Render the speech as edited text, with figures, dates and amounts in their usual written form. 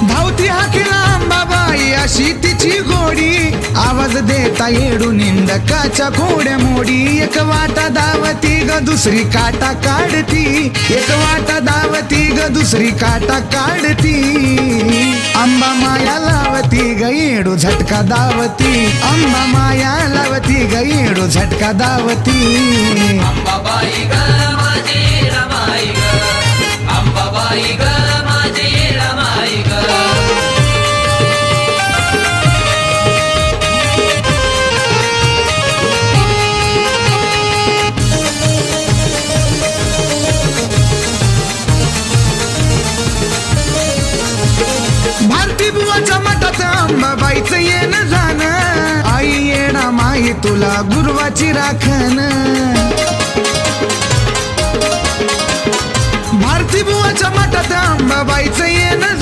धावती हाकीला अंबाबाई अशी तिची गोडी, आवाज देता येडू निंदकाच्या खोड्या मोडी. एक वाटा धावती ग दुसरी काटा काढती, एक वाटा धावती ग दुसरी काटा काढती. अंबा माया लावती ग येडू झटका धावती, अंबा माया लावती ग येडू झटका धावती. अंबाबाई ग माझी रमाई ग, अंबाबाई ग माझी रमाई ग. भारती बुवाच्या मठात अंबाबाईचं येणं जाणं, आई येणा माई तुला गुरुवाची राखण. भारती बुवाच्या मठात अंबाबाईचं येणं